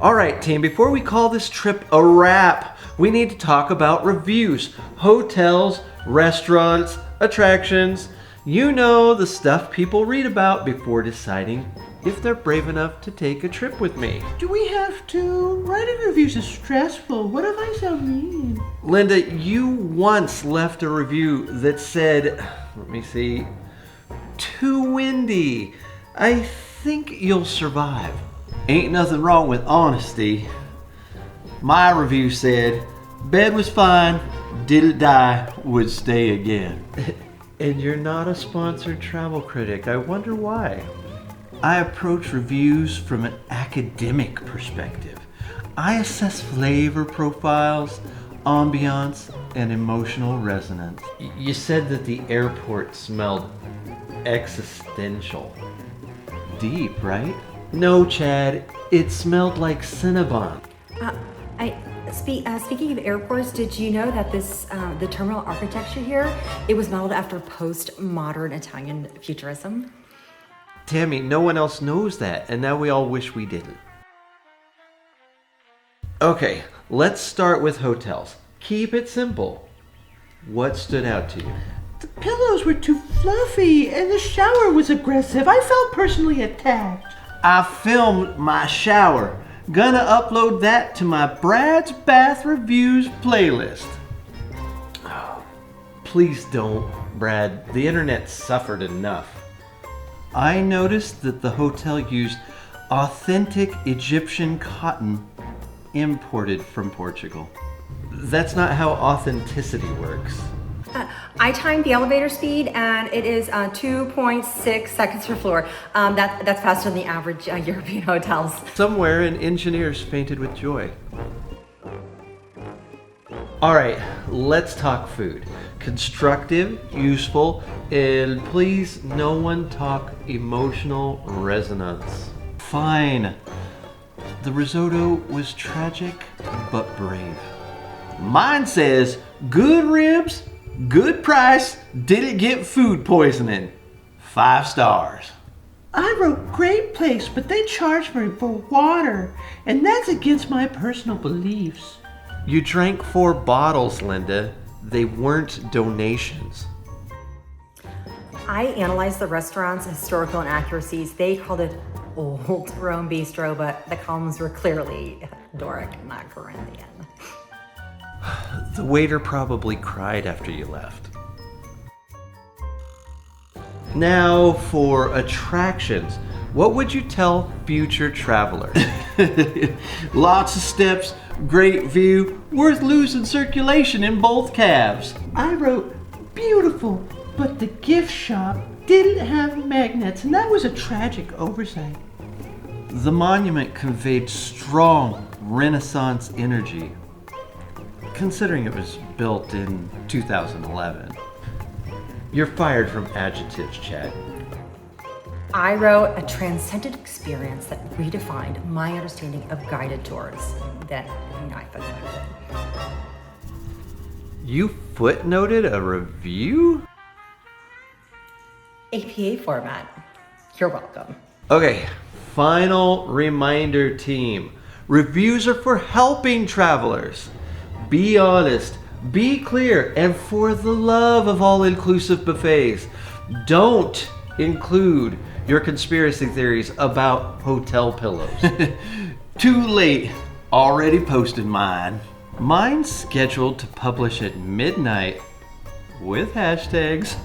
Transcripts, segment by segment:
All right, team, before we call this trip a wrap, we need to talk about reviews. Hotels, restaurants, attractions. You know, the stuff people read about before deciding if they're brave enough to take a trip with me. Do we have to? Writing reviews is stressful. What if I sound mean? Linda, you once left a review that said, let me see, too windy. I think you'll survive. Ain't nothing wrong with honesty. My review said, bed was fine, didn't die, would stay again. And you're not a sponsored travel critic. I wonder why. I approach reviews from an academic perspective. I assess flavor profiles, ambiance, and emotional resonance. You said that the airport smelled existential. Deep, right? No, Chad, it smelled like Cinnabon. Speaking of airports, did you know that the terminal architecture here, it was modeled after postmodern Italian futurism? Tammy, no one else knows that, and now we all wish we didn't. Okay, let's start with hotels. Keep it simple. What stood out to you? The pillows were too fluffy and the shower was aggressive. I felt personally attacked. I filmed my shower. Gonna upload that to my Brad's Bath Reviews playlist. Oh, please don't, Brad. The internet suffered enough. I noticed that the hotel used authentic Egyptian cotton imported from Portugal. That's not how authenticity works. I timed the elevator speed and it is 2.6 seconds per floor. That's faster than the average European hotels. Somewhere an engineer's fainted with joy. All right, let's talk food. Constructive, useful, and please no one talk emotional resonance. Fine. The risotto was tragic but brave. Mine says good ribs, good price, didn't get food poisoning. 5 stars. I wrote great place, but they charged me for water, and that's against my personal beliefs. You drank 4 bottles, Linda. They weren't donations. I analyzed the restaurant's historical inaccuracies. They called it Old Rome Bistro, but the columns were clearly Doric, not Corinthian. The waiter probably cried after you left. Now for attractions. What would you tell future travelers? Lots of steps, great view, worth losing circulation in both calves. I wrote beautiful, but the gift shop didn't have magnets, and that was a tragic oversight. The monument conveyed strong Renaissance energy, considering it was built in 2011. You're fired from adjectives, Chad. I wrote a transcendent experience that redefined my understanding of guided tours. Then I footnoted it. You footnoted a review? APA format. You're welcome. Okay, final reminder, team. Reviews are for helping travelers. Be honest, be clear, and for the love of all-inclusive buffets, don't include your conspiracy theories about hotel pillows. Too late. Already posted mine. Mine's scheduled to publish at midnight with hashtags.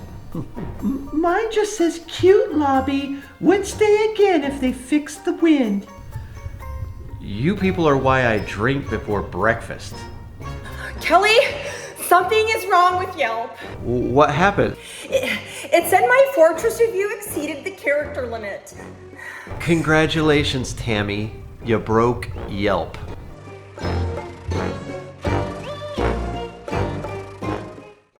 Mine just says cute lobby, would stay again if they fix the wind. You people are why I drink before breakfast. Kelly, something is wrong with Yelp. What happened? It said my Fortress review exceeded the character limit. Congratulations, Tammy. You broke Yelp.